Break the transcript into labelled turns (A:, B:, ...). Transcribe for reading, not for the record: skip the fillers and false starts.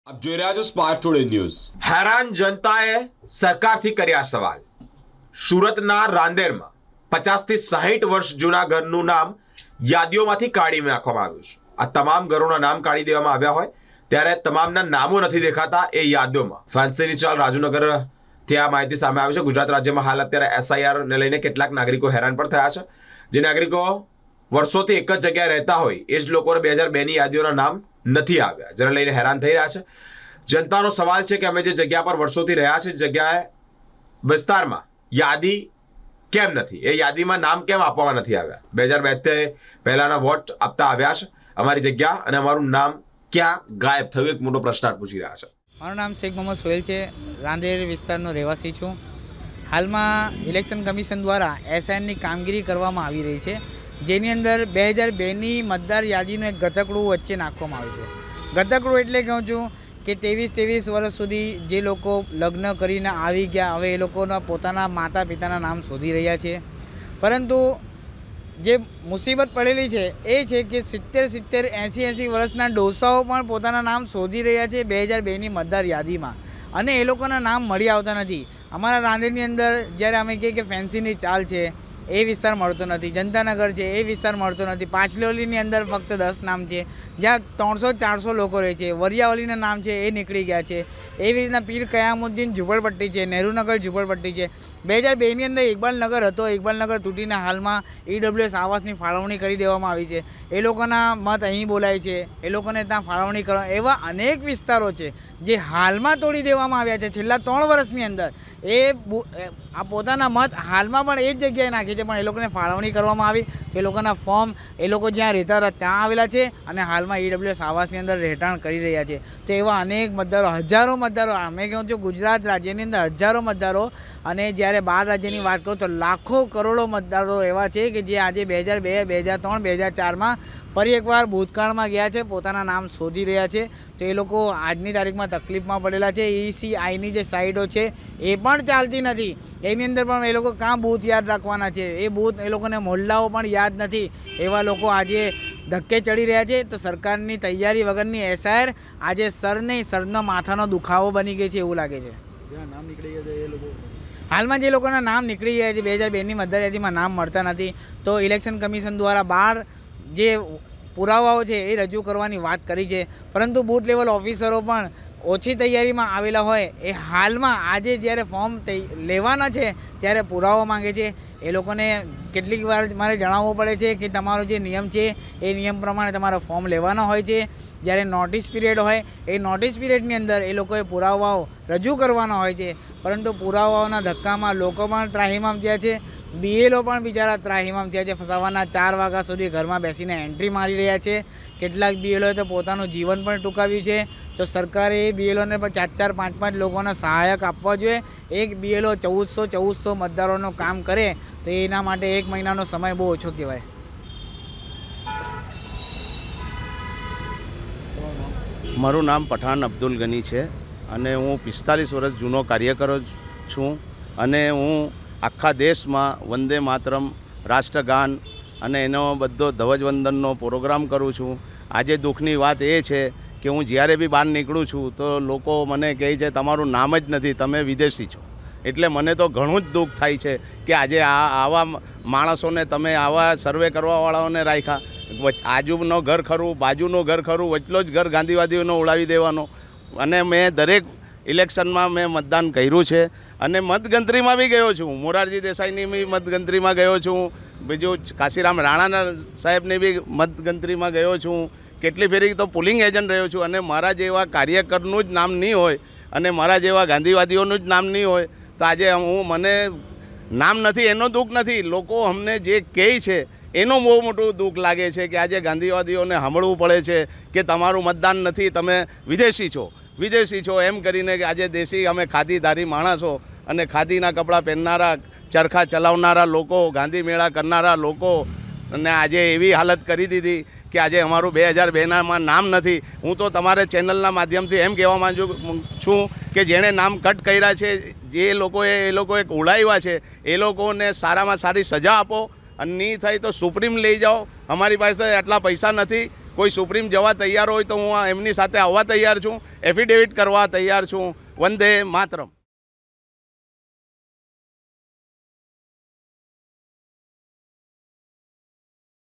A: આપ જોઈ રહ્યા છો સ્પાર્ક ટુડે ન્યૂઝ।
B: हैरान जनताए सरकारથી કર્યા સવાલ। સુરતના રાંદેરમાં 50 થી 60 વર્ષ જૂના ઘરનું નામ યાદીઓમાંથી કાઢી નાખવામાં આવ્યું છે। આ તમામ ઘરોના નામ કાઢી દેવામાં આવ્યા હોય ત્યારે તમામના નામો નથી દેખાતા એ યાદીઓમાં। ફાન્સીની ચાલ રાજુનગર થી આ માહિતી સામે આવી છે। ગુજરાત રાજ્યમાં હાલ અત્યારે એસઆઈઆર ને લઈને કેટલાક નાગરિકો હેરાન પણ થયા છે। જે નાગરિકો વર્ષોથી એક જ જગ્યાએ રહેતા હોય એ જ લોકોને 2002 ની યાદીઓના નામ નથી આવ્યા, જેને લઈને હેરાન થઈ રહ્યા છે। જનતાનો સવાલ છે કે અમે જે જગ્યા પર વર્ષોથી રહ્યા છે જગ્યાએ વિસ્તારમાં યાદી કેમ નથી, એ યાદીમાં નામ કેમ આપવામાં નથી આવ્યા। 2002 પહેલાના વોટ આપતા આવ્યા છે, અમારી જગ્યા અને અમારું નામ ક્યાં ગાયબ થયું, એક મોટો પ્રશ્ન પૂછી રહ્યા છે।
C: મારું નામ શેખ મોહમ્મદ સોહેલ છે, રાંદેર વિસ્તારનો રહેવાસી છું। હાલમાં ઇલેક્શન કમિશન દ્વારા એસઆઈઆરની કામગીરી કરવામાં આવી રહી છે, જેની અંદર 2002ની મતદાર યાદીનું એક ગતકડું વચ્ચે નાખવામાં આવ્યું છે। ગતકડું એટલે કહું છું કે 23 વર્ષ સુધી જે લોકો લગ્ન કરીને આવી ગયા, હવે એ લોકોના પોતાના માતા પિતાના નામ શોધી રહ્યા છે। પરંતુ જે મુસીબત પડેલી છે એ છે કે 70, 80 વર્ષના ડોસાઓ પણ પોતાના નામ શોધી રહ્યા છે 2002ની મતદાર યાદીમાં, અને એ લોકોના નામ મળી આવતા નથી। અમારા રાંદેરની અંદર જ્યારે અમે કહીએ કે ફેન્સીની ચાલ છે એ વિસ્તાર મળતો નથી, જનતાનગર છે એ વિસ્તાર મળતો નથી, પાંચલોલીની અંદર ફક્ત 10 નામ છે, જ્યાં 300-400 લોકો રહે છે, વરિયાવલીના નામ છે એ નીકળી ગયા છે। એવી રીતના પીર કયામુદ્દીન ઝુંપડપટ્ટી છે, નહેરુનગર ઝુંપડપટ્ટી છે। 2002ની અંદર ઇકબાલનગર હતો, ઇકબાલનગર તૂટીને હાલમાં EWS આવાસની ફાળવણી કરી દેવામાં આવી છે। એ લોકોના મત અહીં બોલાય છે, એ લોકોને ત્યાં ફાળવણી કરવા, એવા અનેક વિસ્તારો છે જે હાલમાં તોડી દેવામાં આવ્યા છે છેલ્લા 3 વર્ષની અંદર। આ પોતાના મત હાલમાં પણ એ જ જગ્યાએ નાખી છે, પણ એ લોકોને ફાળવણી કરવામાં આવી તો એ લોકોના ફોર્મ એ લોકો જ્યાં રહેતા હતા ત્યાં આવેલા છે અને હાલમાં EWS આવાસની અંદર રહેઠાણ કરી રહ્યા છે। તો એવા અનેક મતદારો, હજારો મતદારો, અમે કહું છું ગુજરાત રાજ્યની અંદર હજારો મતદારો, અને જ્યારે બહાર રાજ્યની વાત કરું તો લાખો કરોડો મતદારો એવા છે કે જે આજે 2002, 2003, 2004માં ફરી એકવાર ભૂતકાળમાં ગયા છે, પોતાના નામ શોધી રહ્યા છે। તો એ લોકો આજની તારીખમાં તકલીફમાં પડેલા છે। ECIની જે સાઇટો છે એ પણ ચાલતી નથી, એની અંદર પણ એ લોકો કાં બૂથ યાદ રાખવાના છે, એ બૂથ એ લોકોને મોહલ્લાઓ પણ યાદ નથી, એવા લોકો આજે ધક્કે ચડી રહ્યા છે। તો સરકારની તૈયારી વગરની એસઆઈઆર આજે સરનો માથાનો દુખાવો બની ગઈ છે એવું લાગે છે।
D: નામ નીકળી ગયા છે એ લોકો,
C: હાલમાં જે લોકોના નામ નીકળી ગયા છે 2002ની મતદાર યાદીમાં નામ મળતા નથી, તો ઇલેક્શન કમિશન દ્વારા બહાર જે પુરાવાઓ છે એ રજૂ કરવાની વાત કરી છે, પરંતુ બૂથ લેવલ ઓફિસરો પણ ઓછી તૈયારીમાં આવેલા હોય એ હાલમાં આજે જ્યારે ફોર્મ લેવાના છે ત્યારે પુરાવો માંગે છે। એ લોકોને કેટલીક વાર મારે જણાવવું પડે છે કે તમારો જે નિયમ છે એ નિયમ પ્રમાણે તમારો ફોર્મ લેવાના હોય છે। જ્યારે નોટિસ પીરિયડ હોય એ નોટિસ પીરિયડની અંદર એ લોકોએ પુરાવાઓ રજૂ કરવાના હોય છે, પરંતુ પુરાવાઓના ધક્કામાં લોકો પણ ત્રાહિમામ થયા છે। BLO પણ બિચારા ત્રાહિમામ થયા છે, સવારના 4 વાગ્યા સુધી ઘરમાં બેસીને એન્ટ્રી મારી રહ્યા છે। કેટલાક BLOએ તો પોતાનું જીવન પણ ટૂંકાવ્યું છે। તો સરકારે એ BLOને પણ 4-4, 5-5 લોકોને સહાયક આપવા જોઈએ। એક BLO 1400 મતદારોનું કામ કરે તો એના માટે 1 મહિનાનો સમય બહુ ઓછો કહેવાય।
D: મારું નામ પઠાણ અબ્દુલ ગની છે અને હું 45 વર્ષ જૂનો કાર્યકર છું, અને હું આખા દેશમાં વંદે માતરમ, રાષ્ટ્રગાન અને એનો બધો ધ્વજવંદનનો પ્રોગ્રામ કરું છું। આજે દુઃખની વાત એ છે કે હું જ્યારે બી બહાર નીકળું છું તો લોકો મને કહે છે તમારું નામ જ નથી, તમે વિદેશી છો। એટલે મને તો ઘણું જ દુઃખ થાય છે કે આજે આવા માણસોને તમે આવા સર્વે કરવાવાળાઓને રાખ્યા। આજુનું ઘર ખરું, બાજુનું ઘર ખરું, વચલો જ ઘર ગાંધીવાદીઓનો ઉડાવી દેવાનો। અને મેં દરેક ઇલેક્શનમાં મેં મતદાન કર્યું છે અને મતગણતરીમાં બી ગયો છું। મોરારજી દેસાઈની બી મતગણતરીમાં ગયો છું, બીજું કાશીરામ રાણાના સાહેબની બી મતગણતરીમાં ગયો છું, કેટલી ફેરી તો પુલિંગ એજન્ટ રહ્યો છું। અને મારા જેવા કાર્યકરનું જ નામ નહીં હોય અને મારા જેવા ગાંધીવાદીઓનું જ નામ નહીં હોય તો આજે મને નામ નથી એનો દુઃખ નથી, લોકો અમને જે કહે છે એનું બહુ મોટું દુઃખ લાગે છે કે આજે ગાંધીવાદીઓને સાંભળવું પડે છે કે તમારું મતદાન નથી, તમે વિદેશી છો એમ કરીને કે આજે દેશી અમે ખાદીધારી માણસો અને ખાદીના કપડાં પહેરનારા, ચરખા ચલાવનારા લોકો, ગાંધી મેળા કરનારા લોકો, અને આજે એવી હાલત કરી દીધી કે આજે અમારું 2002નામાં નામ નથી। હું તો તમારે ચેનલના માધ્યમથી એમ કહેવા માંગુ છું કે જેણે નામ કટ કર્યા છે, જે લોકોએ ઉડાવ્યા છે, એ લોકોને સારામાં સારી સજા આપો, અને નહીં થાય તો સુપ્રીમ લઈ જાઓ। અમારી પાસે આટલા પૈસા નથી કોઈ સુપ્રીમ જવા તૈયાર હોય તો હું એમની સાથે આવવા તૈયાર છું, એફિડેવિટ કરવા તૈયાર છું. વંદે માતરમ.